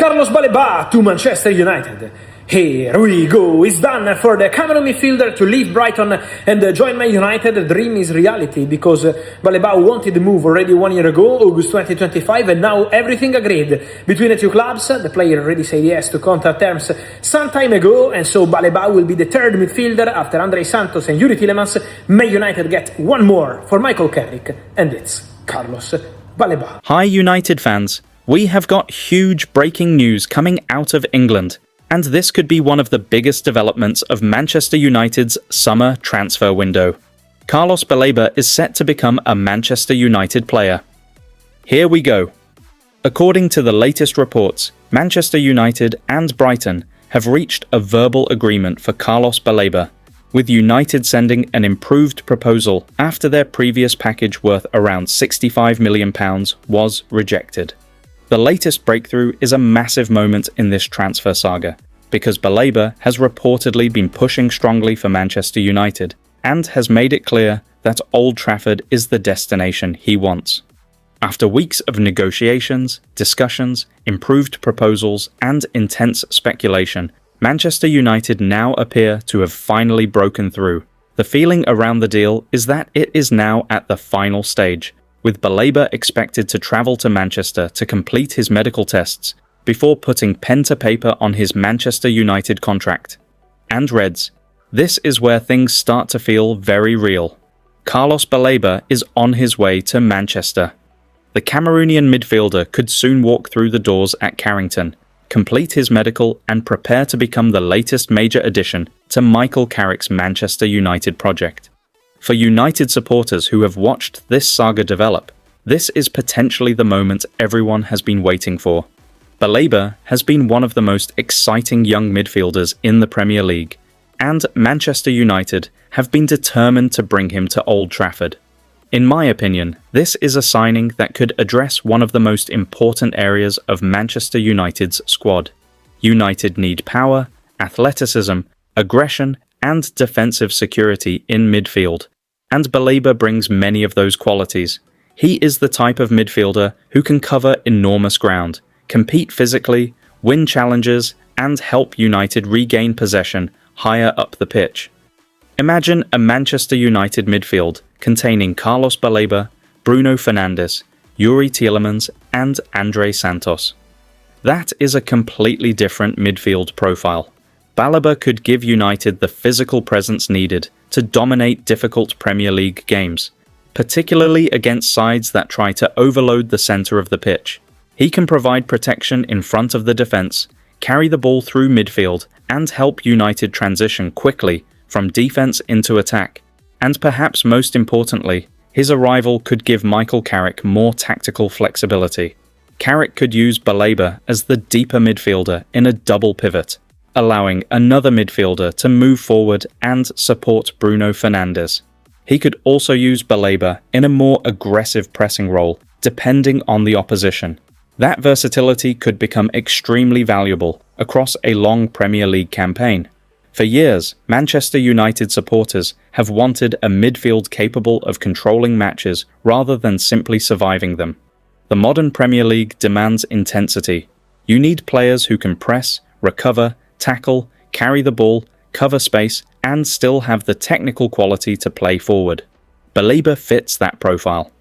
Carlos Baleba to Manchester United. Here we go, it's done for the Cameroon midfielder to leave Brighton and join Man United. The dream is reality because Baleba wanted the move already 1 year ago, August 2025, and now everything agreed between the two clubs. The player already said yes to contract terms some time ago, and so Baleba will be the third midfielder after Andre Santos and Yuri Tielemans. Man United get one more for Michael Carrick, and it's Carlos Baleba. Hi United fans, we have got huge breaking news coming out of England. And this could be one of the biggest developments of Manchester United's summer transfer window. Carlos Baleba is set to become a Manchester United player. Here we go. According to the latest reports, Manchester United and Brighton have reached a verbal agreement for Carlos Baleba, with United sending an improved proposal after their previous package worth around £65 million was rejected. The latest breakthrough is a massive moment in this transfer saga, because Baleba has reportedly been pushing strongly for Manchester United and has made it clear that Old Trafford is the destination he wants. After weeks of negotiations, discussions, improved proposals, and intense speculation, Manchester United now appear to have finally broken through. The feeling around the deal is that it is now at the final stage, with Baleba expected to travel to Manchester to complete his medical tests before putting pen to paper on his Manchester United contract. And Reds, this is where things start to feel very real. Carlos Baleba is on his way to Manchester. The Cameroonian midfielder could soon walk through the doors at Carrington, complete his medical and prepare to become the latest major addition to Michael Carrick's Manchester United project. For United supporters who have watched this saga develop, this is potentially the moment everyone has been waiting for. Baleba has been one of the most exciting young midfielders in the Premier League, and Manchester United have been determined to bring him to Old Trafford. In my opinion, this is a signing that could address one of the most important areas of Manchester United's squad. United need power, athleticism, aggression, and defensive security in midfield. And Baleba brings many of those qualities. He is the type of midfielder who can cover enormous ground, compete physically, win challenges, and help United regain possession higher up the pitch. Imagine a Manchester United midfield containing Carlos Baleba, Bruno Fernandes, Yuri Tielemans, and Andre Santos. That is a completely different midfield profile. Baleba could give United the physical presence needed to dominate difficult Premier League games, particularly against sides that try to overload the centre of the pitch. He can provide protection in front of the defence, carry the ball through midfield, and help United transition quickly from defence into attack. And perhaps most importantly, his arrival could give Michael Carrick more tactical flexibility. Carrick could use Baleba as the deeper midfielder in a double pivot, allowing another midfielder to move forward and support Bruno Fernandes. He could also use Baleba in a more aggressive pressing role, depending on the opposition. That versatility could become extremely valuable across a long Premier League campaign. For years, Manchester United supporters have wanted a midfield capable of controlling matches rather than simply surviving them. The modern Premier League demands intensity. You need players who can press, recover, tackle, carry the ball, cover space, and still have the technical quality to play forward. Baleba fits that profile.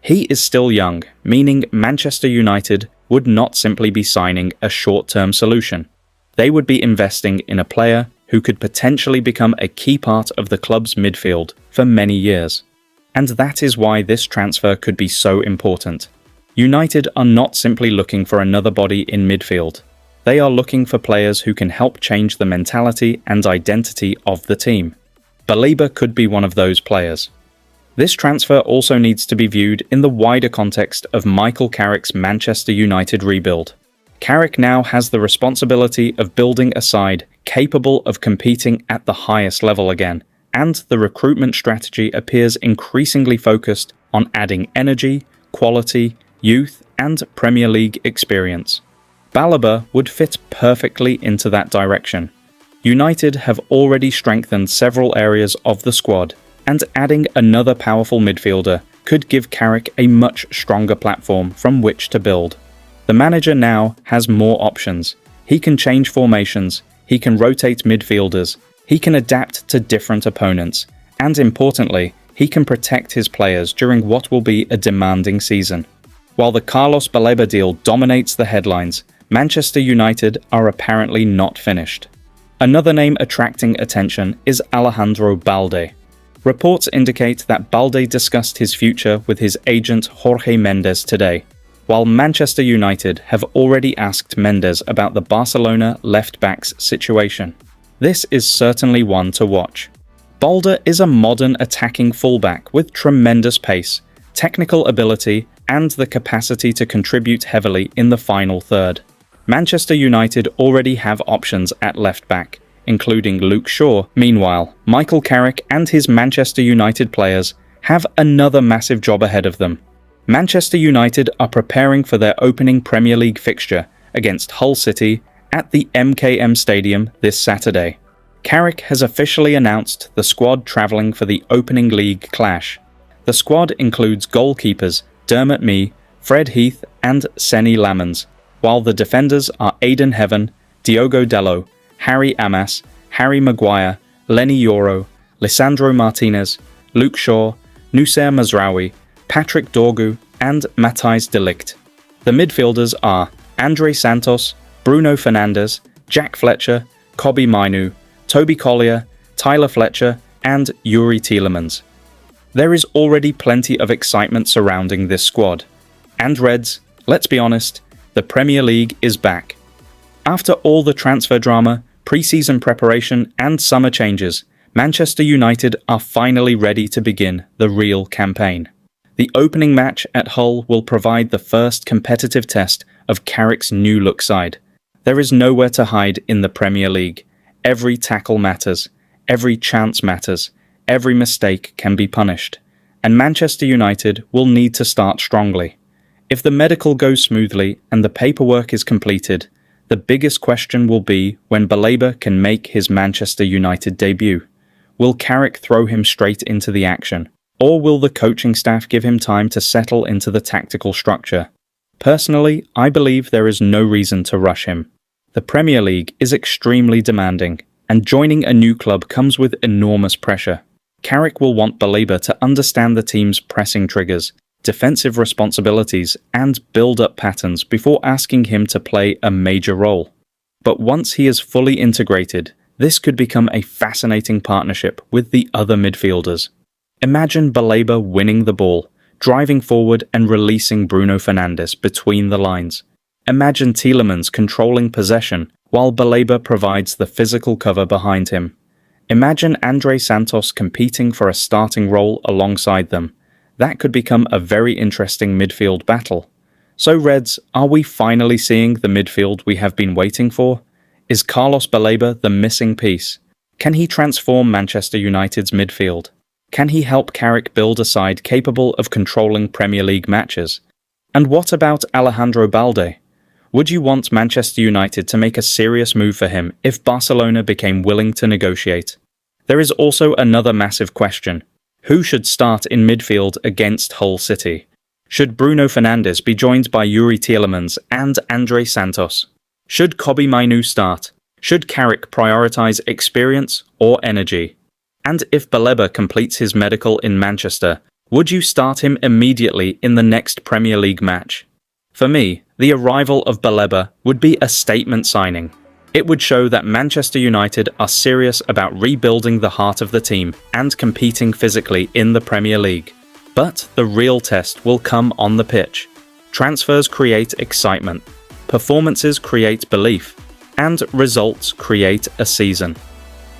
He is still young, meaning Manchester United would not simply be signing a short-term solution. They would be investing in a player who could potentially become a key part of the club's midfield for many years. And that is why this transfer could be so important. United are not simply looking for another body in midfield. They are looking for players who can help change the mentality and identity of the team. Baleba could be one of those players. This transfer also needs to be viewed in the wider context of Michael Carrick's Manchester United rebuild. Carrick now has the responsibility of building a side capable of competing at the highest level again, and the recruitment strategy appears increasingly focused on adding energy, quality, youth, and Premier League experience. Baleba would fit perfectly into that direction. United have already strengthened several areas of the squad, and adding another powerful midfielder could give Carrick a much stronger platform from which to build. The manager now has more options. He can change formations, he can rotate midfielders, he can adapt to different opponents, and importantly, he can protect his players during what will be a demanding season. While the Carlos Baleba deal dominates the headlines, Manchester United are apparently not finished. Another name attracting attention is Alejandro Balde. Reports indicate that Balde discussed his future with his agent Jorge Mendes today, while Manchester United have already asked Mendes about the Barcelona left-back's situation. This is certainly one to watch. Balde is a modern attacking fullback with tremendous pace, technical ability, and the capacity to contribute heavily in the final third. Manchester United already have options at left-back, including Luke Shaw. Meanwhile, Michael Carrick and his Manchester United players have another massive job ahead of them. Manchester United are preparing for their opening Premier League fixture against Hull City at the MKM Stadium this Saturday. Carrick has officially announced the squad travelling for the opening league clash. The squad includes goalkeepers Dermot Mee, Fred Heath and Senny Lamens, while the defenders are Aidan Heaven, Diogo Dello, Harry Amas, Harry Maguire, Lenny Yoro, Lisandro Martinez, Luke Shaw, Noussair Mazraoui, Patrick Dorgu, and Matthijs de Ligt. The midfielders are Andre Santos, Bruno Fernandes, Jack Fletcher, Kobbie Mainoo, Toby Collier, Tyler Fletcher, and Yuri Tielemans. There is already plenty of excitement surrounding this squad. And Reds, let's be honest, the Premier League is back. After all the transfer drama, pre-season preparation, and summer changes, Manchester United are finally ready to begin the real campaign. The opening match at Hull will provide the first competitive test of Carrick's new look side. There is nowhere to hide in the Premier League. Every tackle matters, every chance matters, every mistake can be punished, and Manchester United will need to start strongly. If the medical goes smoothly and the paperwork is completed, the biggest question will be when Baleba can make his Manchester United debut. Will Carrick throw him straight into the action? Or will the coaching staff give him time to settle into the tactical structure? Personally, I believe there is no reason to rush him. The Premier League is extremely demanding, and joining a new club comes with enormous pressure. Carrick will want Baleba to understand the team's pressing triggers, defensive responsibilities, and build-up patterns before asking him to play a major role. But once he is fully integrated, this could become a fascinating partnership with the other midfielders. Imagine Baleba winning the ball, driving forward and releasing Bruno Fernandes between the lines. Imagine Tielemans controlling possession while Baleba provides the physical cover behind him. Imagine Andre Santos competing for a starting role alongside them. That could become a very interesting midfield battle. So Reds, are we finally seeing the midfield we have been waiting for? Is Carlos Baleba the missing piece? Can he transform Manchester United's midfield? Can he help Carrick build a side capable of controlling Premier League matches? And what about Alejandro Balde? Would you want Manchester United to make a serious move for him if Barcelona became willing to negotiate? There is also another massive question. Who should start in midfield against Hull City? Should Bruno Fernandes be joined by Yuri Tielemans and Andre Santos? Should Kobbie Mainoo start? Should Carrick prioritise experience or energy? And if Baleba completes his medical in Manchester, would you start him immediately in the next Premier League match? For me, the arrival of Baleba would be a statement signing. It would show that Manchester United are serious about rebuilding the heart of the team and competing physically in the Premier League. But the real test will come on the pitch. Transfers create excitement, performances create belief, and results create a season.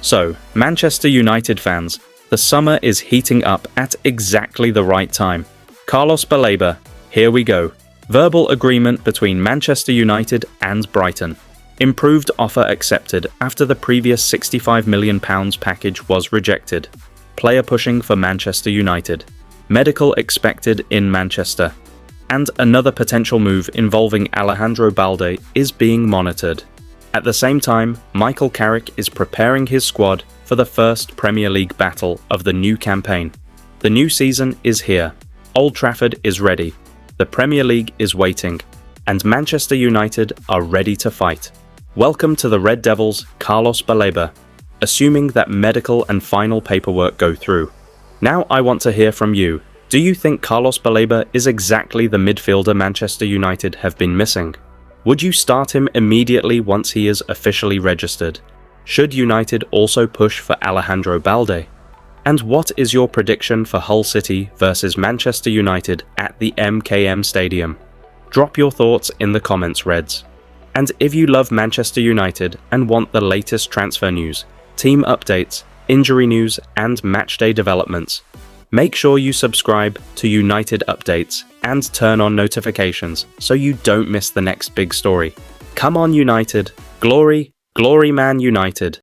So, Manchester United fans, the summer is heating up at exactly the right time. Carlos Baleba, here we go. Verbal agreement between Manchester United and Brighton. Improved offer accepted after the previous £65 million package was rejected. Player pushing for Manchester United. Medical expected in Manchester. And another potential move involving Alejandro Balde is being monitored. At the same time, Michael Carrick is preparing his squad for the first Premier League battle of the new campaign. The new season is here. Old Trafford is ready. The Premier League is waiting. and Manchester United are ready to fight. Welcome to the Red Devils, Carlos Baleba, assuming that medical and final paperwork go through. Now I want to hear from you. Do you think Carlos Baleba is exactly the midfielder Manchester United have been missing? Would you start him immediately once he is officially registered? Should United also push for Alejandro Balde? And what is your prediction for Hull City versus Manchester United at the MKM Stadium? Drop your thoughts in the comments, Reds. And if you love Manchester United and want the latest transfer news, team updates, injury news, and matchday developments, make sure you subscribe to United Updates and turn on notifications so you don't miss the next big story. Come on, United! Glory, glory man United!